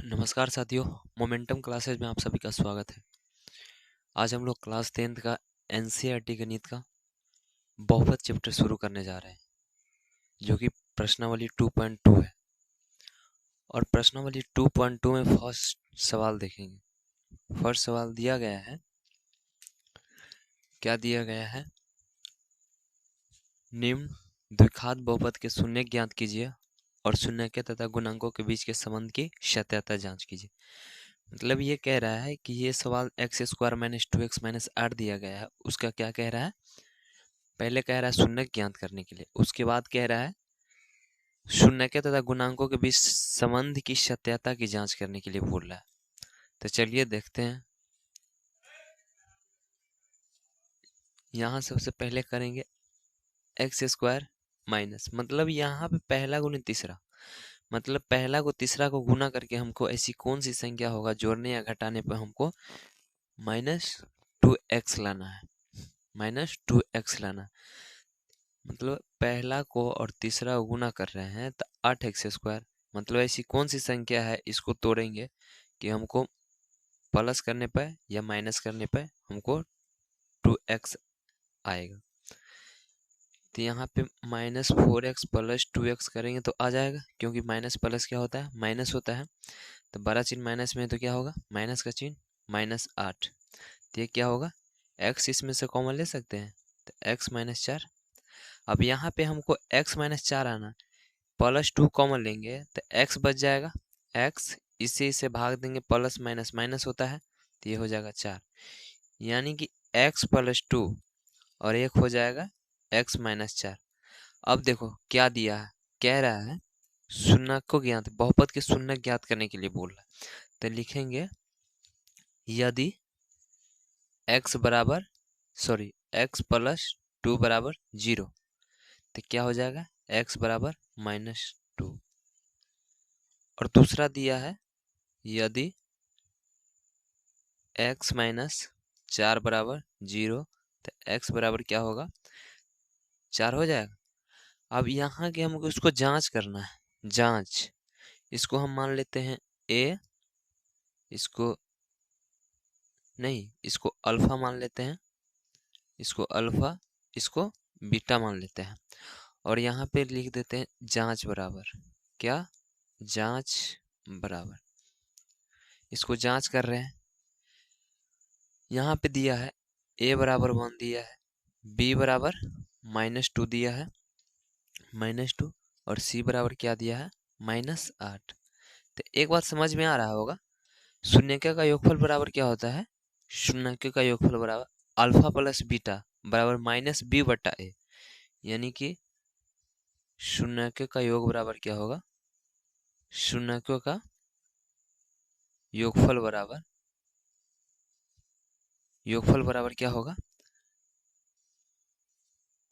नमस्कार साथियों, momentum classes में आप सभी का स्वागत है। आज हम लोग क्लास 10th का एनसीईआरटी गणित का बहुपद चैप्टर शुरू करने जा रहे हैं, जो कि प्रश्नावली 2.2 है। और प्रश्नावली 2.2 में फर्स्ट सवाल देखेंगे। फर्स्ट सवाल दिया गया है, क्या दिया गया है? निम्न द्विघात बहुपद के शून्य ज्ञात कीजिए और शून्यक तथा गुणांकों के बीच के संबंध की सत्यता जांच कीजिए। मतलब ये कह रहा है कि ये सवाल x² - 2x - 8 दिया गया है, उसका क्या कह रहा है? पहले कह रहा है शून्यक ज्ञात करने के लिए, उसके बाद कह रहा है शून्यक तथा गुणांकों के बीच संबंध की सत्यता की जांच करने के लिए बोल रहा है। तो चलिए देखते हैं। यहाँ सबसे पहले करेंगे x² माइनस, मतलब यहाँ पे पहला गुना तीसरा, मतलब पहला को तीसरा को गुना करके हमको ऐसी कौन सी संख्या होगा जोड़ने या घटाने पर हमको -2x लाना है। -2x लाना, मतलब पहला को और तीसरा को गुना कर रहे हैं तो 8x², मतलब ऐसी कौन सी संख्या है, इसको तोड़ेंगे कि हमको प्लस करने पर या माइनस करने पर हमको 2x आएगा। तो यहाँ पे -4x + 2x करेंगे तो आ जाएगा, क्योंकि माइनस प्लस क्या होता है? माइनस होता है। तो बड़ा चिन्ह माइनस में तो क्या होगा? माइनस का चिन्ह, -8। तो ये क्या होगा? x इसमें से कॉमन ले सकते हैं, तो x - 4। अब यहाँ पे हमको x - 4 आना, +2 कॉमन लेंगे तो x बच जाएगा। x इसे भाग देंगे, प्लस माइनस माइनस होता है, तो ये हो जाएगा 4। यानी कि x + 2 और एक हो जाएगा x - 4। अब देखो क्या दिया है, कह रहा है शून्यक को ज्ञात, बहुपद के शून्यक ज्ञात करने के लिए बोल रहा है। तो लिखेंगे यदि x + 2 = 0, तो क्या हो जाएगा? x = -2। और दूसरा दिया है यदि x - 4 = 0, तो x बराबर क्या होगा? 4 हो जाएगा। अब यहाँ के हमको इसको जांच करना है, जांच। इसको हम मान लेते हैं a, इसको नहीं, इसको अल्फा मान लेते हैं, इसको अल्फा, इसको बीटा मान लेते हैं। और यहाँ पे लिख देते हैं जांच बराबर क्या? जांच बराबर, इसको जांच कर रहे हैं। यहाँ पे दिया है a = 1 दिया है, b = -2 दिया है, -2, और c बराबर क्या दिया है? -8। तो एक बात समझ में आ रहा होगा, शून्यक का योगफल बराबर क्या होता है? शून्यक का योगफल बराबर अल्फा प्लस बीटा बराबर -b/a, यानी कि शून्यक का योग बराबर क्या होगा? शून्यक का योगफल बराबर क्या होगा?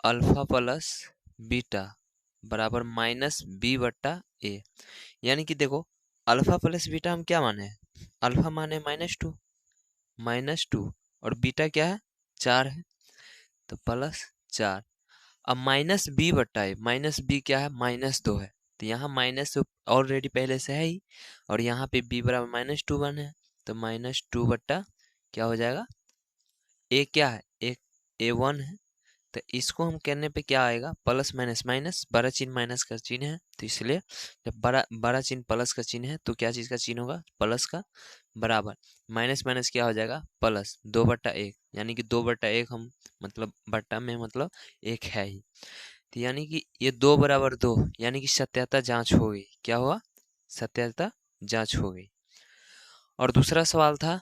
अल्फा प्लस बीटा बराबर -b/a। यानी कि देखो, अल्फा प्लस बीटा हम क्या माने हैं? अल्फा माने -2 और बीटा क्या है? 4 है, तो +4। अब -b/a, -b क्या है? -2 है, तो यहाँ माइनस ऑलरेडी पहले से है ही, और यहाँ पे b = -2 बने हैं, तो -2 क्या हो जाएगा? a क्या है? एक a1 है, तो इसको हम करने पे क्या आएगा? प्लस माइनस माइनस, बड़ा चिन्ह माइनस का चिन्ह है, तो इसलिए जब बड़ा चिन्ह प्लस का चिन्ह है तो क्या चीज का चिन्ह होगा? प्लस का, बराबर माइनस माइनस क्या हो जाएगा? प्लस 2/1, यानी कि 2/1 हम मतलब बट्टा में मतलब 1 है ही, तो यानी कि ये 2 = 2, यानी कि सत्यता जांच हो गई। क्या हुआ? सत्यता जांच हो गई। और दूसरा सवाल था,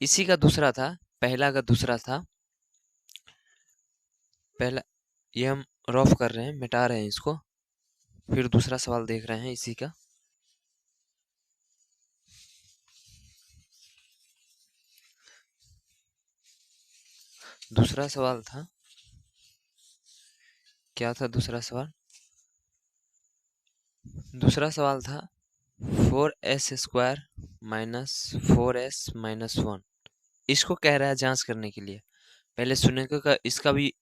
इसी का दूसरा था, पहला का दूसरा था। पहला ये हम रफ कर रहे हैं, मिटा रहे हैं इसको, फिर दूसरा सवाल देख रहे हैं इसी का। दूसरा सवाल था, क्या था दूसरा सवाल? दूसरा सवाल था 4s² - 4s - 1, इसको कह रहा है जांच करने के लिए। पहले शून्यक का, इसका भी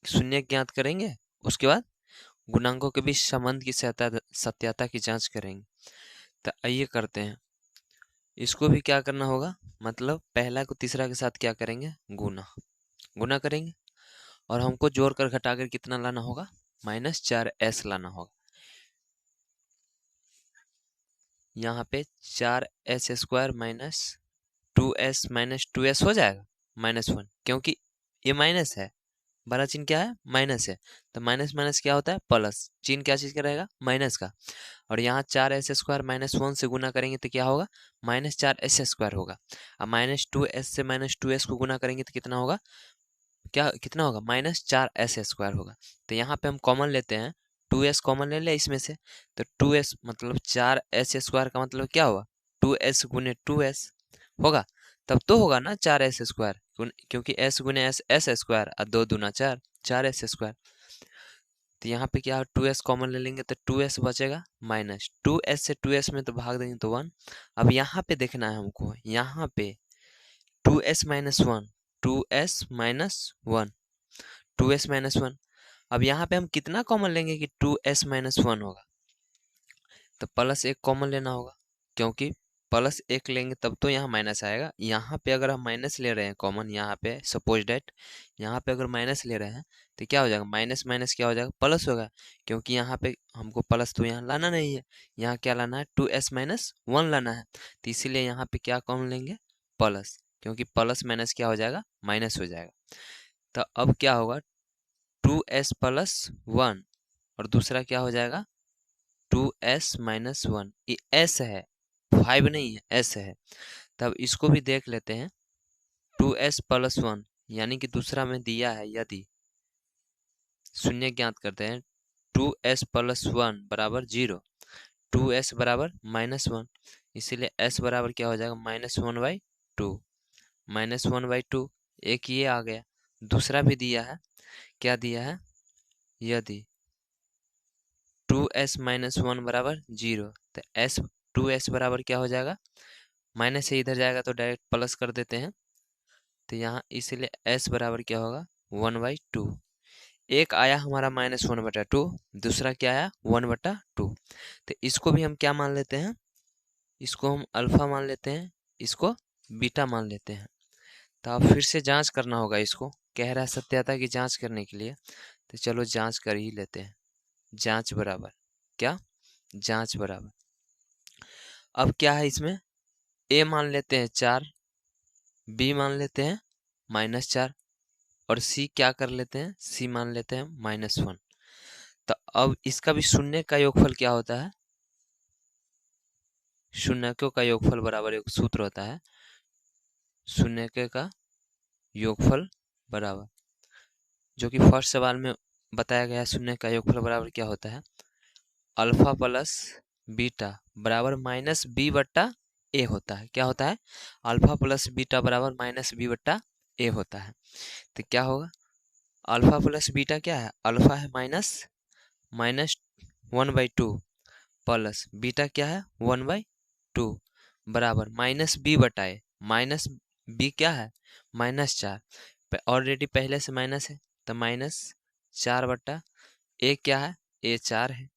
शून्यक ज्ञात करेंगे, उसके बाद गुणांकों के बीच संबंध की सत्यता की जांच करेंगे। तो आइए करते हैं। इसको भी क्या करना होगा, मतलब पहला को तीसरा के साथ क्या करेंगे, गुना गुना करेंगे, और हमको जोड़कर घटाकर कितना लाना होगा, -4s लाना होगा। यहाँ पे 4s² -2s हो जाएगा, -1, क्योंकि ये माइनस है, बड़ा चिन्ह क्या है, माइनस है, तो माइनस माइनस क्या होता है, प्लस, चिन्ह क्या चीज का रहेगा, माइनस का। और यहाँ 4s² -1 से गुना करेंगे तो क्या होगा, -4s² होगा। अब -2s से -2s को गुना करेंगे तो कितना होगा, क्या कितना होगा, -4s² होगा। तो यहाँ पे हम कॉमन लेते हैं, 2s कॉमन ले ले इसमें से, तो 2s मतलब 4s² का मतलब क्या हुआ, 2s गुने 2s होगा, तब तो होगा ना 4s², क्योंकि s गुने s² और 2 दूना 4, 4s²। तो यहाँ पे क्या 2s कॉमन ले लेंगे तो 2s बचेगा, माइनस 2s से 2s में तो भाग देंगे तो 1। अब यहाँ पे देखना है हमको, यहाँ पे 2s - 1, 2s - 1, 2s - 1। अब यहाँ पे हम कितना कॉमन लेंगे कि 2s - 1 होगा, तो +1 कॉमन लेना होगा, क्योंकि +1 लेंगे तब तो यहाँ माइनस आएगा। यहाँ पे अगर हम माइनस ले रहे हैं कॉमन, यहाँ पे सपोज डेट यहाँ पे अगर माइनस ले रहे हैं तो क्या हो जाएगा, माइनस माइनस क्या हो जाएगा, प्लस होगा, क्योंकि यहाँ पे हमको प्लस तो यहाँ लाना नहीं है, यहाँ क्या लाना है, 2s - 1 लाना है, तो इसीलिए यहाँ पे क्या कॉमन लेंगे, प्लस, क्योंकि प्लस माइनस क्या हो जाएगा, माइनस हो जाएगा। तो अब क्या होगा, 2s + 1 और दूसरा क्या हो जाएगा, 2s - 1, ये s है, 5 नहीं है, s है। तब इसको भी देख लेते हैं, 2s + 1 यानी कि दूसरा में दिया है, यदि शून्य ज्ञात करते हैं, 2s + 1 बराबर 0, 2s बराबर -1, इसीलिए s बराबर क्या हो जाएगा, -1/2, -1/2, एक ये आ गया। दूसरा भी दिया है, क्या दिया है, यदि 2s - 1 बराबर 0, तो 2s बराबर क्या हो जाएगा, माइनस से इधर जाएगा तो डायरेक्ट प्लस कर देते हैं, तो यहाँ इसलिए s बराबर क्या होगा, 1/2। एक आया हमारा -1/2, दूसरा क्या आया, 1/2। तो इसको भी हम क्या मान लेते हैं, इसको हम अल्फा मान लेते हैं, इसको बीटा मान लेते हैं। तो अब फिर से जांच करना होगा, इसको कह रहा है सत्यता की जांच करने के लिए, तो चलो जांच कर ही लेते हैं। जांच बराबर क्या, जांच बराबर, अब क्या है इसमें, a मान लेते हैं 4, b मान लेते हैं -4 और c क्या कर लेते हैं, c मान लेते हैं -1। तो अब इसका भी शून्य का योगफल क्या होता है, शून्यकों का योगफल बराबर एक सूत्र होता है, शून्यकों का योगफल बराबर, जो कि फर्स्ट सवाल में बताया गया है, शून्य का योगफल बराबर क्या होता है, अल्फा प्लस बीटा बराबर -b/a होता है। क्या होता है, अल्फा प्लस बीटा बराबर -b/a होता है। तो क्या होगा, अल्फा प्लस बीटा क्या है, अल्फा है -1/2 प्लस बीटा क्या है 1/2 बराबर -b/a, -b क्या है, -4, ऑलरेडी पहले से माइनस है, तो -4/a क्या है, a 4 है।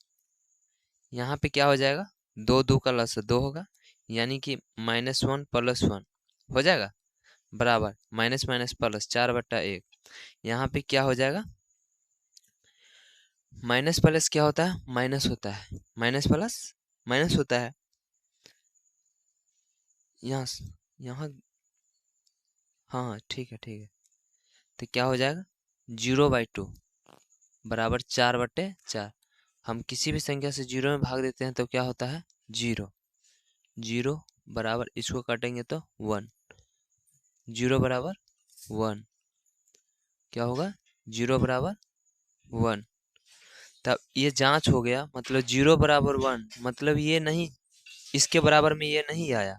यहाँ पे क्या हो जाएगा, 2 2 का लस 2 होगा, यानी कि -1 + 1 हो जाएगा, बराबर माइनस माइनस प्लस 4/1। यहाँ पे क्या हो जाएगा, माइनस प्लस क्या होता है, माइनस होता है, माइनस प्लस माइनस होता है, यहाँ यहाँ हाँ ठीक है ठीक है। तो क्या हो जाएगा, 0/2 बराबर 4/4। हम किसी भी संख्या से 0 में भाग देते हैं तो क्या होता है, 0, 0 बराबर इसको काटेंगे तो 1, 0 बराबर 1, क्या होगा, 0 बराबर 1। तब ये जांच हो गया, मतलब 0 बराबर 1, मतलब ये नहीं, इसके बराबर में ये नहीं आया,